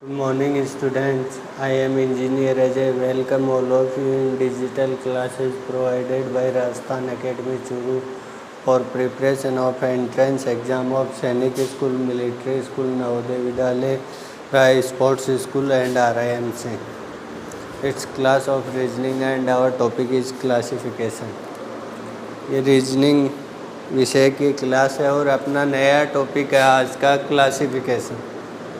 Good morning students. I am Engineer Ajay. Welcome all of you in digital classes provided by Rajasthan Academy Churu for preparation of entrance exam of Sainik School, Military School, Navodaya Vidyalaya, Rai Sports School and RIMC. It's class of reasoning and our topic is classification. ये reasoning विषय की class है और अपना नया topic है आज का क्लासिफिकेशन।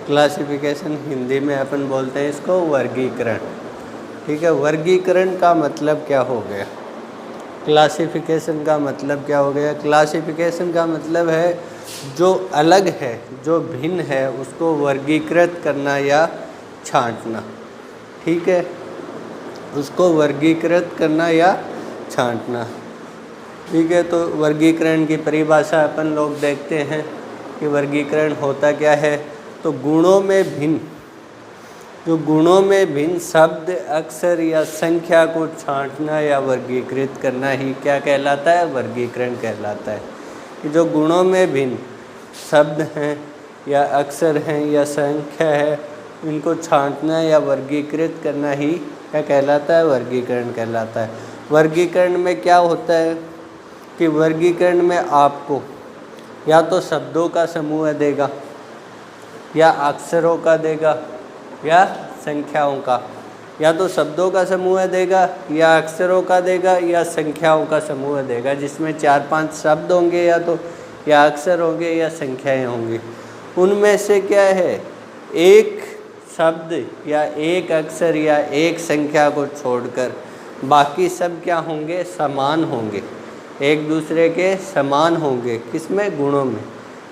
क्लासिफिकेशन हिंदी में अपन बोलते हैं इसको वर्गीकरण। ठीक है, वर्गीकरण का मतलब क्या हो गया, क्लासिफिकेशन का मतलब क्या हो गया। क्लासिफिकेशन का मतलब है जो अलग है, जो भिन्न है, उसको वर्गीकृत करना या छांटना। ठीक है, उसको वर्गीकृत करना या छांटना। ठीक है, तो वर्गीकरण की परिभाषा अपन लोग देखते हैं कि वर्गीकरण होता क्या है। तो गुणों में भिन्न, जो गुणों में भिन्न शब्द, अक्षर या संख्या को छांटना या वर्गीकृत करना ही क्या कहलाता है, वर्गीकरण कहलाता है। कि जो गुणों में भिन्न शब्द हैं या अक्षर हैं या संख्या है, इनको छांटना या वर्गीकृत करना ही क्या कहलाता है, वर्गीकरण कहलाता है। वर्गीकरण में क्या होता है कि वर्गीकरण में आपको या तो शब्दों का समूह देगा, या अक्षरों का देगा, या संख्याओं का। या तो शब्दों का समूह देगा, या अक्षरों का देगा, या संख्याओं का समूह देगा, जिसमें 4-5 शब्द होंगे, या अक्षर होंगे, या संख्याएं होंगी। उनमें से क्या है, एक शब्द या एक अक्षर या एक संख्या को छोड़कर बाकी सब क्या होंगे, समान होंगे, एक दूसरे के समान होंगे। किसमें, गुणों में।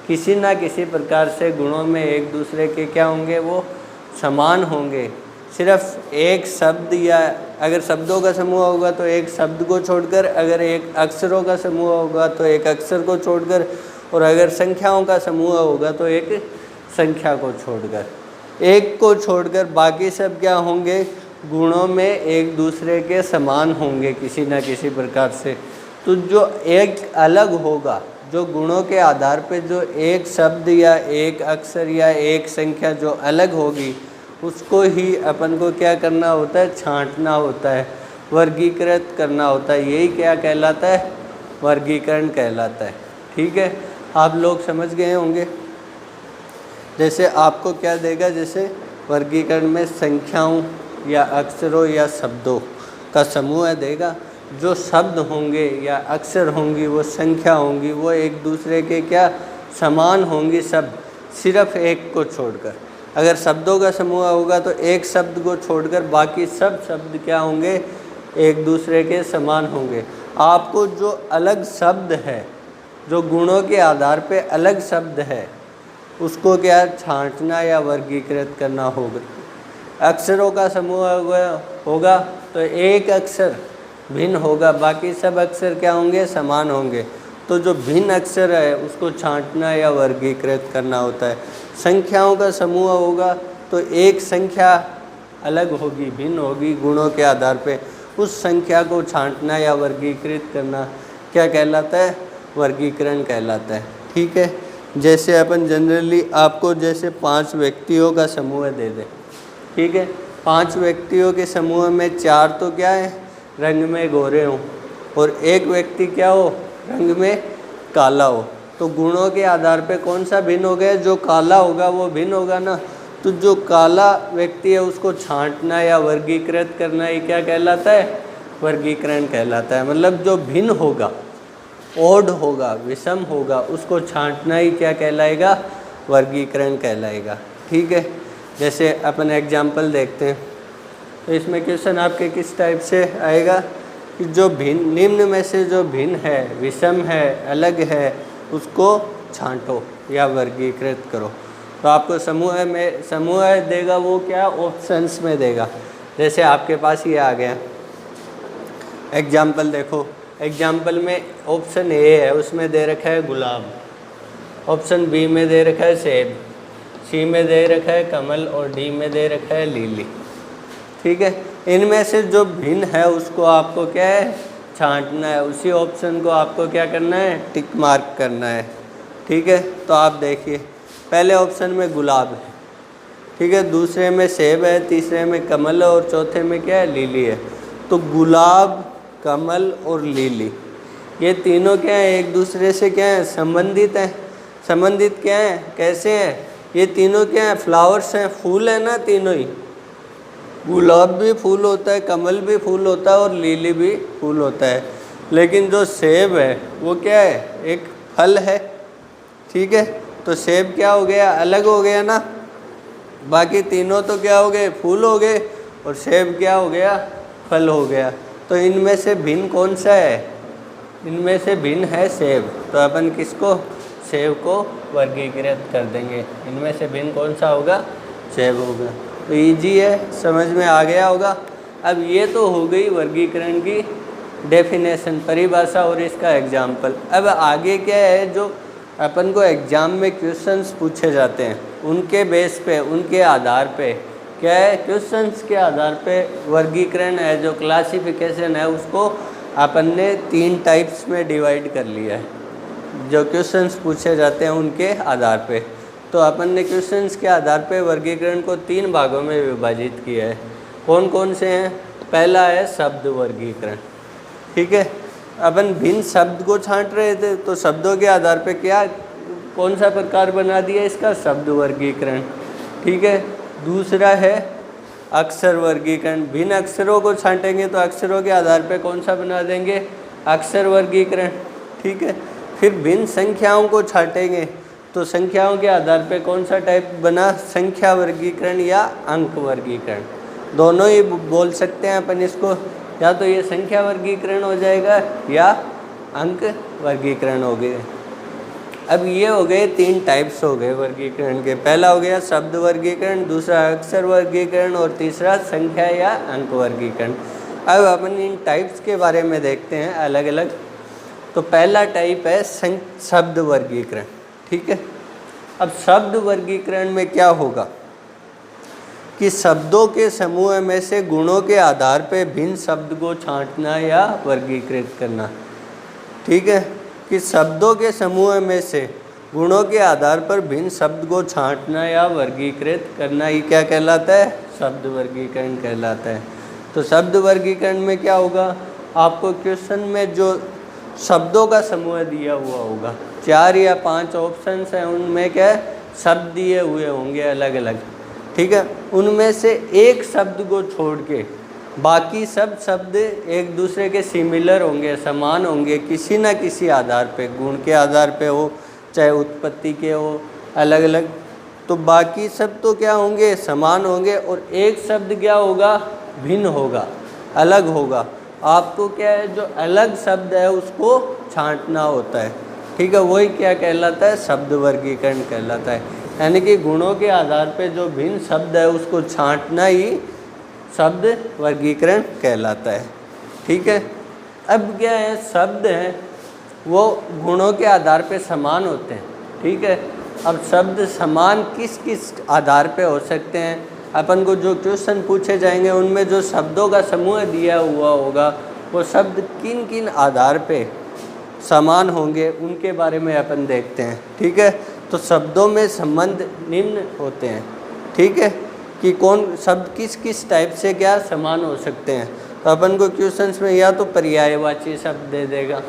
किसी ना किसी प्रकार से गुणों में एक दूसरे के क्या होंगे, वो समान होंगे। सिर्फ एक शब्द या अगर शब्दों का समूह होगा तो एक शब्द को छोड़कर, अगर एक अक्षरों का समूह होगा तो एक अक्षर को छोड़कर, और अगर संख्याओं का समूह होगा तो एक संख्या को छोड़कर, एक को छोड़कर बाकी सब क्या होंगे, गुणों में एक दूसरे के समान होंगे किसी ना किसी प्रकार से। तो जो एक अलग होगा, जो गुणों के आधार पे जो एक शब्द या एक अक्षर या एक संख्या जो अलग होगी, उसको ही अपन को क्या करना होता है, छांटना होता है, वर्गीकृत करना होता है। यही क्या कहलाता है, वर्गीकरण कहलाता है। ठीक है, आप लोग समझ गए होंगे। जैसे आपको क्या देगा, जैसे वर्गीकरण में संख्याओं या अक्षरों या शब्दों का समूह देगा। जो शब्द होंगे या अक्षर होंगी, वो संख्या होंगी, वो एक दूसरे के क्या समान होंगी, सब सिर्फ एक को छोड़कर। अगर शब्दों का समूह होगा तो एक शब्द को छोड़कर बाकी सब शब्द क्या होंगे, एक दूसरे के समान होंगे। आपको जो अलग शब्द है, जो गुणों के आधार पे अलग शब्द है, उसको क्या छांटना या वर्गीकृत करना होगा। अक्षरों का समूह होगा तो एक अक्षर भिन्न होगा, बाकी सब अक्षर क्या होंगे, समान होंगे। तो जो भिन्न अक्षर है उसको छांटना या वर्गीकृत करना होता है। संख्याओं का समूह होगा तो एक संख्या अलग होगी, भिन्न होगी गुणों के आधार पे, उस संख्या को छांटना या वर्गीकृत करना क्या कहलाता है, वर्गीकरण कहलाता है। ठीक है, जैसे अपन जनरली आपको जैसे 5 व्यक्तियों का समूह दे दें। ठीक है, 5 व्यक्तियों के समूह में 4 तो क्या है, रंग में गोरे हो, और एक व्यक्ति क्या हो, रंग में काला हो। तो गुणों के आधार पे कौन सा भिन्न हो गया, जो काला होगा वो भिन्न होगा ना। तो जो काला व्यक्ति है उसको छांटना या वर्गीकृत करना ही क्या कहलाता है, वर्गीकरण कहलाता है। मतलब जो भिन्न होगा, ओड होगा, विषम होगा, उसको छांटना ही क्या कहलाएगा, वर्गीकरण कहलाएगा। ठीक है, जैसे अपन एग्जाम्पल देखते हैं। तो इसमें क्वेश्चन आपके किस टाइप से आएगा कि जो भिन्न, निम्न में से जो भिन्न है, विषम है, अलग है, उसको छांटो या वर्गीकृत करो। तो आपको समूह देगा, वो क्या ऑप्शंस में देगा। जैसे आपके पास ये आ गया एग्जाम्पल, देखो एग्जाम्पल में ऑप्शन ए है, उसमें दे रखा है गुलाब, ऑप्शन बी में दे रखा है सेब, सी में दे रखा है कमल, और डी में दे रखा है लीली। ठीक है, इनमें से जो भिन्न है उसको आपको क्या है, छांटना है। उसी ऑप्शन को आपको क्या करना है, टिक मार्क करना है। ठीक है, तो आप देखिए पहले ऑप्शन में गुलाब है, ठीक है, दूसरे में सेब है, तीसरे में कमल है और चौथे में क्या है, लिली है। तो गुलाब, कमल और लिली ये तीनों क्या है, एक दूसरे से क्या है, संबंधित हैं। संबंधित क्या है, कैसे हैं ये तीनों, क्या है, फ्लावर्स हैं, फूल है ना तीनों ही। गुलाब भी फूल होता है, कमल भी फूल होता है और लिली भी फूल होता है। लेकिन जो सेब है वो क्या है, एक फल है। ठीक है, तो सेब क्या हो गया, अलग हो गया ना। बाकी तीनों तो क्या हो गए, फूल हो गए, और सेब क्या हो गया, फल हो गया। तो इनमें से भिन्न कौन सा है, इनमें से भिन्न है सेब। तो अपन किसको, सेब को वर्गीकृत कर देंगे। इनमें से भिन्न कौन सा होगा, सेब होगा। तो इजी है, समझ में आ गया होगा। अब ये तो हो गई वर्गीकरण की डेफिनेशन, परिभाषा और इसका एग्जाम्पल। अब आगे क्या है, जो अपन को एग्ज़ाम में क्वेश्चंस पूछे जाते हैं उनके बेस पे, उनके आधार पे क्या है, क्वेश्चंस के आधार पे वर्गीकरण है, जो क्लासिफिकेशन है उसको अपन ने 3 टाइप्स में डिवाइड कर लिया है। जो क्वेश्चंस पूछे जाते हैं उनके आधार पे, तो अपन ने क्वेश्चंस के आधार पे वर्गीकरण को 3 भागों में विभाजित किया है। कौन कौन से हैं, पहला है शब्द वर्गीकरण। ठीक है, अपन भिन्न शब्द को छांट रहे थे, तो शब्दों के आधार पे क्या, कौन सा प्रकार बना दिया इसका, शब्द वर्गीकरण। ठीक है, दूसरा है अक्षर वर्गीकरण। भिन्न अक्षरों को छांटेंगे तो अक्षरों के आधार पे कौन सा बना देंगे, अक्षर वर्गीकरण। ठीक है, फिर भिन्न संख्याओं को छांटेंगे तो संख्याओं के आधार पे कौन सा टाइप बना, संख्या वर्गीकरण या अंक वर्गीकरण। दोनों ही बोल सकते हैं अपन इसको, या तो ये संख्या वर्गीकरण हो जाएगा या अंक वर्गीकरण हो गए। अब ये हो गए 3 टाइप्स हो गए वर्गीकरण के। पहला हो गया शब्द वर्गीकरण, दूसरा अक्षर वर्गीकरण और तीसरा संख्या या अंक वर्गीकरण। अब अपन इन टाइप्स के बारे में देखते हैं अलग अलग। तो पहला टाइप है शब्द वर्गीकरण। ठीक है, अब शब्द वर्गीकरण में क्या होगा कि शब्दों के समूह में से गुणों के आधार पर भिन्न शब्द को छांटना या वर्गीकृत करना। ठीक है, कि शब्दों के समूह में से गुणों के आधार पर भिन्न शब्द को छांटना या वर्गीकृत करना ही क्या कहलाता है, शब्द वर्गीकरण कहलाता है। तो शब्द वर्गीकरण में क्या होगा, आपको क्वेश्चन में जो शब्दों का समूह दिया हुआ होगा, 4 या 5 ऑप्शंस हैं, उनमें क्या है, शब्द दिए हुए होंगे अलग अलग। ठीक है, उनमें से एक शब्द को छोड़ के बाकी सब शब्द एक दूसरे के सिमिलर होंगे, समान होंगे किसी न किसी आधार पे, गुण के आधार पे हो चाहे उत्पत्ति के हो अलग अलग। तो बाकी सब तो क्या होंगे, समान होंगे, और एक शब्द क्या होगा, भिन्न होगा, अलग होगा। आपको क्या है, जो अलग शब्द है उसको छांटना होता है। ठीक है, वही क्या कहलाता है, शब्द वर्गीकरण कहलाता है। यानी कि गुणों के आधार पे जो भिन्न शब्द है उसको छांटना ही शब्द वर्गीकरण कहलाता है। ठीक है, अब क्या है, शब्द हैं वो गुणों के आधार पे समान होते हैं। ठीक है, अब शब्द समान किस किस आधार पे हो सकते हैं, अपन को जो क्वेश्चन पूछे जाएंगे उनमें जो शब्दों का समूह दिया हुआ होगा वो शब्द किन किन आधार पे समान होंगे उनके बारे में अपन देखते हैं। ठीक है, तो शब्दों में संबंध निम्न होते हैं। ठीक है, कि कौन शब्द किस किस टाइप से क्या समान हो सकते हैं। तो अपन को क्वेश्चंस में या तो पर्यायवाची शब्द दे देगा।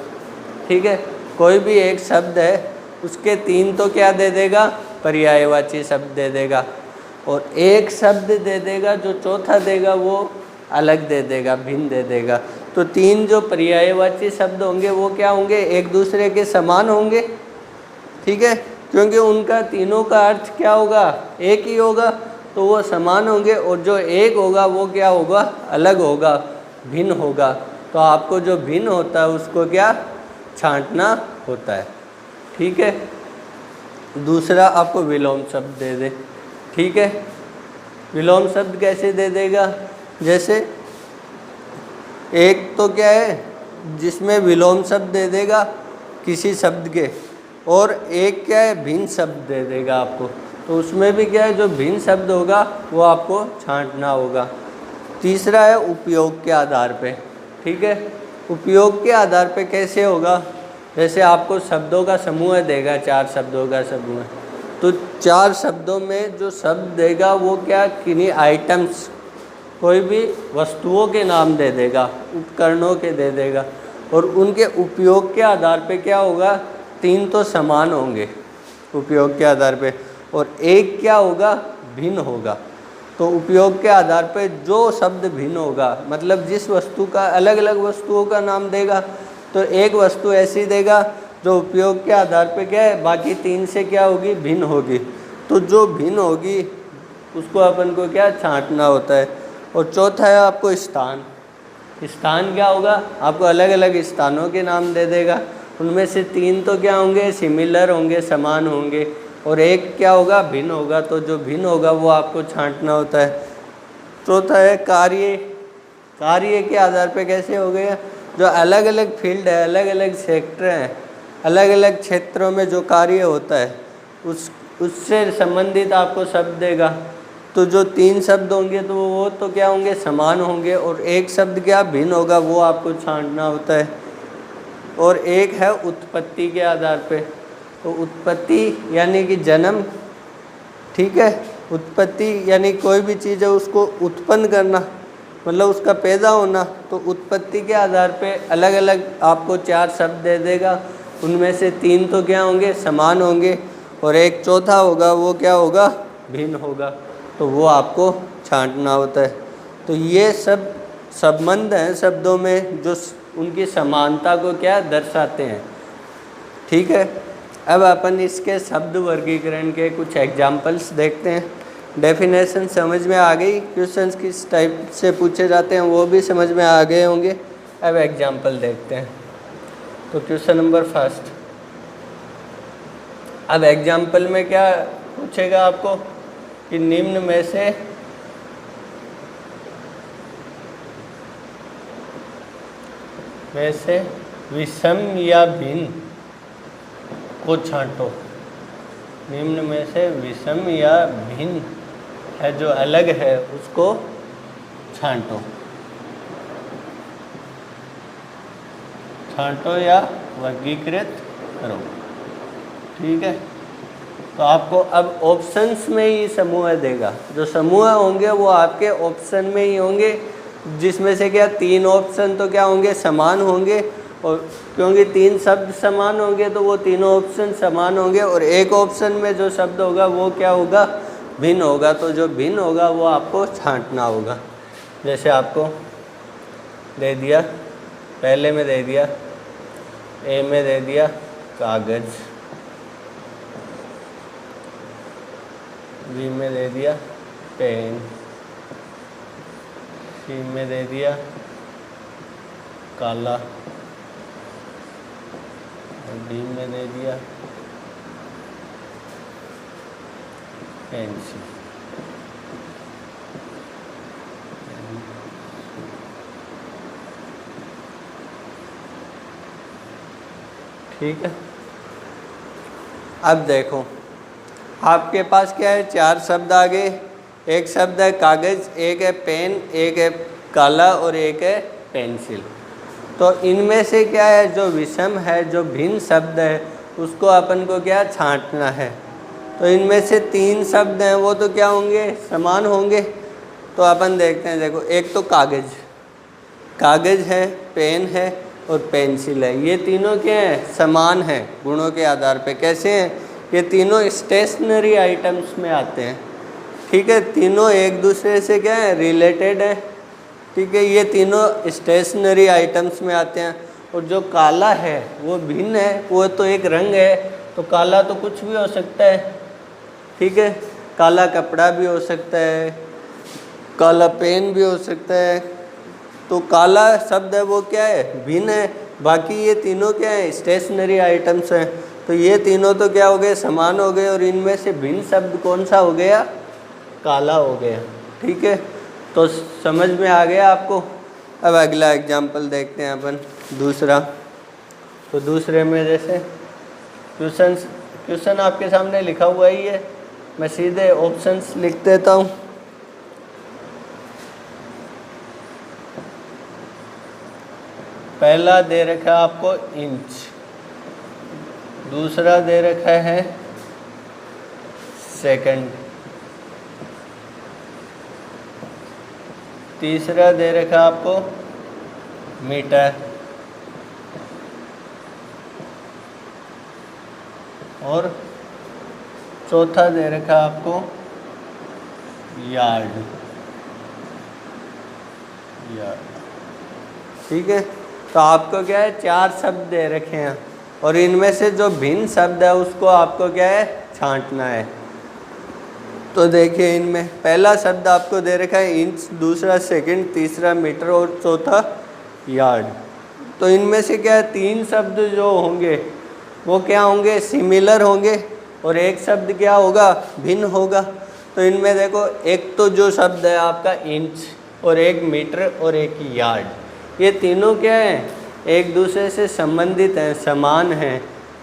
ठीक है, कोई भी एक शब्द है उसके 3 तो क्या दे देगा, पर्यायवाची शब्द दे देगा, और एक शब्द दे देगा जो चौथा देगा वो अलग दे देगा, भिन्न दे देगा। तो 3 जो पर्यायवाची शब्द होंगे वो क्या होंगे, एक दूसरे के समान होंगे। ठीक है, क्योंकि उनका तीनों का अर्थ क्या होगा, एक ही होगा, तो वो समान होंगे, और जो एक होगा वो क्या होगा, अलग होगा, भिन्न होगा। तो आपको जो भिन्न होता है उसको क्या छांटना होता है। ठीक है, दूसरा आपको विलोम शब्द दे दे। ठीक है, विलोम शब्द कैसे दे देगा, जैसे एक तो क्या है जिसमें विलोम शब्द दे देगा किसी शब्द के, और एक क्या है भिन्न शब्द दे देगा आपको, तो उसमें भी क्या है जो भिन्न शब्द होगा वो आपको छांटना होगा। तीसरा है उपयोग के आधार पे। ठीक है, उपयोग के आधार पे कैसे होगा, जैसे आपको शब्दों का समूह देगा, 4 शब्दों का समूह, तो 4 शब्दों में जो शब्द देगा वो क्या, किन्हीं आइटम्स, कोई भी वस्तुओं के नाम दे देगा, उपकरणों के दे देगा, और उनके उपयोग के आधार पे क्या होगा, 3 तो समान होंगे उपयोग के आधार पे, और एक क्या होगा, भिन्न होगा। तो उपयोग के आधार पे जो शब्द भिन्न होगा, मतलब जिस वस्तु का अलग अलग वस्तुओं का नाम देगा, तो एक वस्तु ऐसी देगा जो उपयोग के आधार पे क्या है, बाकी 3 से क्या होगी, भिन्न होगी। तो जो भिन्न होगी उसको अपन को क्या, छांटना होता है। और चौथा है आपको स्थान। स्थान क्या होगा, आपको अलग अलग स्थानों के नाम दे देगा, उनमें से 3 तो क्या होंगे, सिमिलर होंगे, समान होंगे, और एक क्या होगा, भिन्न होगा। तो जो भिन्न होगा वो आपको छांटना होता है। चौथा है कार्य। कार्य के आधार पे कैसे हो गया, जो अलग अलग फील्ड है, अलग अलग सेक्टर हैं, अलग अलग क्षेत्रों में जो कार्य होता है उससे संबंधित आपको शब्द देगा। तो जो 3 शब्द होंगे तो वो तो क्या होंगे, समान होंगे, और एक शब्द क्या, भिन्न होगा, वो आपको छांटना होता है। और एक है उत्पत्ति के आधार पे। तो उत्पत्ति यानी कि जन्म, ठीक है। उत्पत्ति यानी कोई भी चीज़ है उसको उत्पन्न करना, मतलब उसका पैदा होना। तो उत्पत्ति के आधार पे अलग अलग आपको 4 शब्द दे देगा, उनमें से 3 तो क्या होंगे, समान होंगे, और एक चौथा होगा वो क्या होगा, भिन्न होगा। तो वो आपको छांटना होता है। तो ये सब संबंध हैं शब्दों में जो उनकी समानता को क्या दर्शाते हैं, ठीक है। अब अपन इसके शब्द वर्गीकरण के कुछ एग्जाम्पल्स देखते हैं। डेफिनेशन समझ में आ गई, क्वेश्चंस किस टाइप से पूछे जाते हैं वो भी समझ में आ गए होंगे। अब एग्जाम्पल देखते हैं। तो क्वेश्चन नंबर 1। अब एग्जाम्पल में क्या पूछेगा आपको कि निम्न में से विषम या भिन्न को छांटो। निम्न में से विषम या भिन्न है जो अलग है उसको छांटो। छांटो या वर्गीकृत करो, ठीक है। तो आपको अब ऑप्शंस में ही समूह देगा। जो समूह होंगे वो आपके ऑप्शन में ही होंगे, जिसमें से क्या 3 ऑप्शन तो क्या होंगे, समान होंगे, और क्योंकि 3 शब्द समान होंगे तो वो तीनों ऑप्शन समान होंगे, और एक ऑप्शन में जो शब्द होगा वो क्या होगा, भिन्न होगा। तो जो भिन्न होगा वो आपको छांटना होगा। जैसे आपको दे दिया, पहले में दे दिया, ए में दे दिया कागज़, बी में दे दिया पेन, सी में दे दिया काला, और डी में दे दिया पेंसिल। ठीक है। अब देखो आपके पास क्या है, 4 शब्द आ गए। एक शब्द है कागज़, एक है पेन, एक है काला और एक है पेंसिल। तो इनमें से क्या है, जो विषम है, जो भिन्न शब्द है, उसको अपन को क्या छांटना है। तो इनमें से 3 शब्द हैं वो तो क्या होंगे, समान होंगे। तो अपन देखते हैं। देखो एक तो कागज़, कागज़ है, पेन है और पेंसिल है। ये तीनों क्या हैं, समान हैं गुणों के आधार पे। कैसे हैं, ये तीनों स्टेशनरी आइटम्स में आते हैं, ठीक है। तीनों एक दूसरे से क्या है, रिलेटेड है, ठीक है। ये तीनों स्टेशनरी आइटम्स में आते हैं। और जो काला है वो भिन्न है, वो तो एक रंग है। तो काला तो कुछ भी हो सकता है, ठीक है। काला कपड़ा भी हो सकता है, काला पेन भी हो सकता है। तो काला शब्द है वो क्या है, भिन्न है। बाकी ये तीनों क्या है, स्टेशनरी आइटम्स हैं। तो ये तीनों तो क्या हो गए, समान हो गए। और इनमें से भिन्न शब्द कौन सा हो गया, काला हो गया, ठीक है। तो समझ में आ गया आपको। अब अगला एग्जाम्पल देखते हैं अपन, दूसरा। तो दूसरे में जैसे क्वेश्चन आपके सामने लिखा हुआ ही है, मैं सीधे ऑप्शंस लिख देता हूँ। पहला दे रखा है आपको इंच, दूसरा दे रखा है सेकंड। तीसरा दे रखा आपको मीटर, और चौथा दे रखा आपको यार्ड। ठीक है, तो आपको क्या है, 4 शब्द दे रखे हैं, और इनमें से जो भिन्न शब्द है उसको आपको क्या है, छांटना है। तो देखिए, इनमें पहला शब्द आपको दे रखा है इंच, दूसरा सेकंड, तीसरा मीटर और चौथा यार्ड। तो इनमें से क्या है, 3 शब्द जो होंगे वो क्या होंगे, सिमिलर होंगे, और एक शब्द क्या होगा, भिन्न होगा। तो इनमें देखो, एक तो जो शब्द है आपका इंच, और एक मीटर, और एक यार्ड, ये तीनों क्या हैं, एक दूसरे से संबंधित हैं, समान हैं।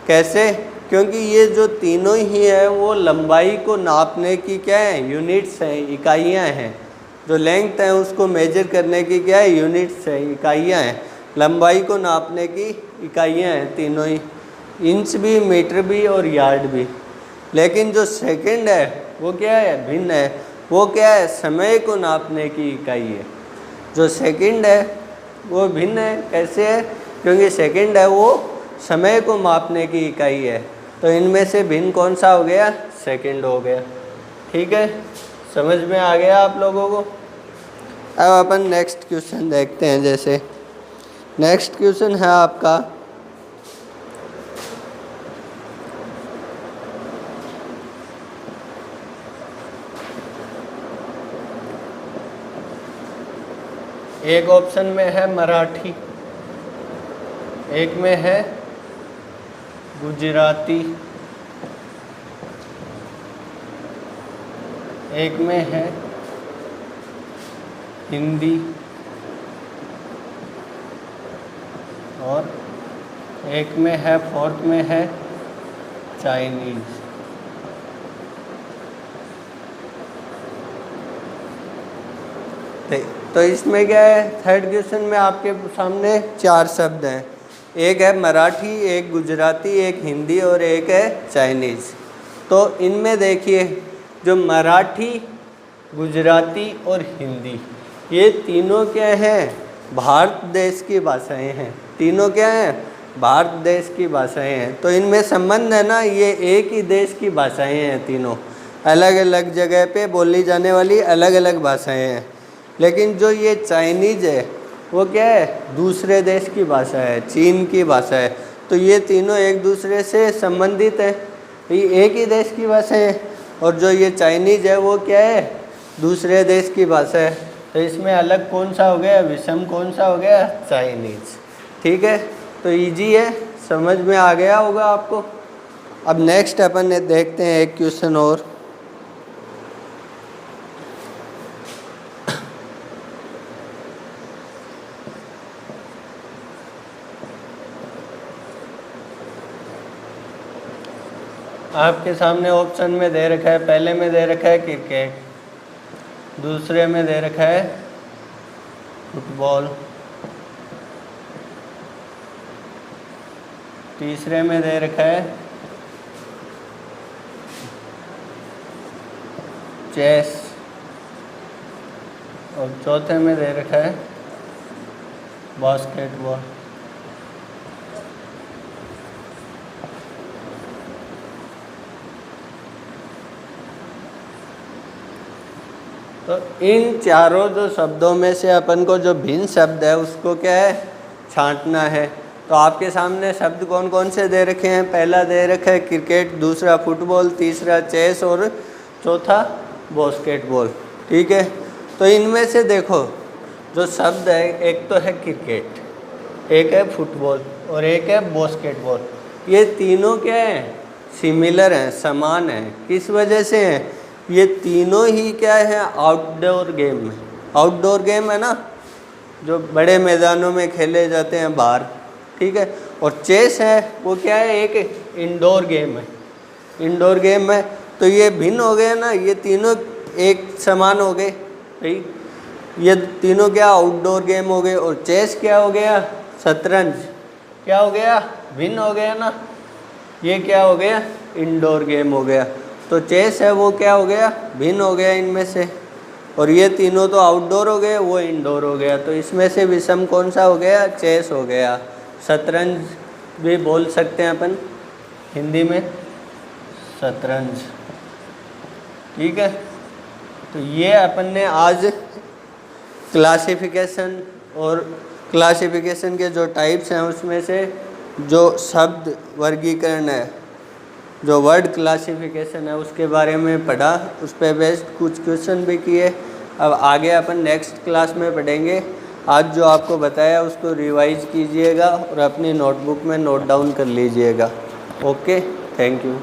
कैसे? क्योंकि ये जो तीनों ही हैं वो लंबाई को नापने की क्या है, यूनिट्स हैं, इकाइयाँ हैं। जो लेंथ है उसको मेजर करने की क्या है, यूनिट्स है, इकाइयाँ हैं। लंबाई को नापने की इकाइयाँ हैं तीनों ही, इंच भी, मीटर भी और यार्ड भी। लेकिन जो सेकंड है वो क्या है, भिन्न है। वो क्या है, समय को नापने की इकाई है। जो सेकंड है वो भिन्न है। कैसे है? क्योंकि सेकंड है वो समय को मापने की इकाई है। तो इनमें से भिन्न कौन सा हो गया, सेकंड हो गया। ठीक है, समझ में आ गया आप लोगों को। अब अपन नेक्स्ट क्वेश्चन देखते हैं। जैसे नेक्स्ट क्वेश्चन है आपका, एक ऑप्शन में है मराठी, एक में है गुजराती, एक में है हिंदी, और एक में है, फोर्थ में है चाइनीज। तो इसमें क्या है, थर्ड क्वेश्चन में आपके सामने 4 शब्द हैं। एक है मराठी, एक गुजराती, एक हिंदी और एक है चाइनीज़। तो इनमें देखिए, जो मराठी, गुजराती और हिंदी, ये तीनों क्या हैं, भारत देश की भाषाएं हैं। तीनों क्या हैं, भारत देश की भाषाएं हैं। तो इनमें संबंध है ना, ये एक ही देश की भाषाएं हैं तीनों। अलग अलग जगह पे बोली जाने वाली अलग अलग भाषाएं हैं। लेकिन जो ये चाइनीज़ है वो क्या है, दूसरे देश की भाषा है, चीन की भाषा है। तो ये तीनों एक दूसरे से संबंधित है, ये एक ही देश की भाषा है। और जो ये चाइनीज़ है वो क्या है, दूसरे देश की भाषा है। तो इसमें अलग कौन सा हो गया, विषम कौन सा हो गया, चाइनीज़। ठीक है, तो इजी है, समझ में आ गया होगा आपको। अब नेक्स्ट अपन देखते हैं एक क्वेश्चन और। आपके सामने ऑप्शन में दे रखा है, पहले में दे रखा है क्रिकेट, दूसरे में दे रखा है फुटबॉल, तीसरे में दे रखा है चेस, और चौथे में दे रखा है बास्केटबॉल। तो इन चारों जो शब्दों में से अपन को जो भिन्न शब्द है उसको क्या है, छांटना है। तो आपके सामने शब्द कौन कौन से दे रखे हैं, पहला दे रखा है क्रिकेट, दूसरा फुटबॉल, तीसरा चेस और चौथा बास्केटबॉल। ठीक है, तो इनमें से देखो जो शब्द है, एक तो है क्रिकेट, एक है फुटबॉल और एक है बास्केटबॉल। ये तीनों क्या हैं, सिमिलर हैं, समान हैं। किस वजह से हैं, ये तीनों ही क्या है, आउटडोर गेम है। आउटडोर गेम है ना, जो बड़े मैदानों में खेले जाते हैं बाहर। ठीक है, और चेस है वो क्या है, एक इंडोर गेम है, इंडोर गेम है। तो ये भिन्न हो गए ना, ये तीनों एक समान हो गए भाई। ये तीनों क्या, आउटडोर गेम हो गए। और चेस क्या हो गया, शतरंज क्या हो गया, भिन्न हो गया ना। ये क्या हो गया, इंडोर गेम हो गया। तो तो चेस है वो क्या हो गया, भिन्न हो गया इनमें से, और ये तीनों तो आउटडोर हो गए, वो इंडोर हो गया। तो इसमें से विषम कौन सा हो गया, चेस हो गया। शतरंज भी बोल सकते हैं अपन हिंदी में, शतरंज, ठीक है। तो ये अपन ने आज क्लासिफिकेशन और क्लासिफिकेशन के जो टाइप्स हैं उसमें से जो शब्द वर्गीकरण है, जो वर्ड क्लासिफिकेशन है उसके बारे में पढ़ा, उस पर बेस्ड कुछ क्वेश्चन भी किए। अब आगे अपन नेक्स्ट क्लास में पढ़ेंगे। आज जो आपको बताया उसको रिवाइज कीजिएगा और अपनी नोटबुक में नोट डाउन कर लीजिएगा। Okay, thank you.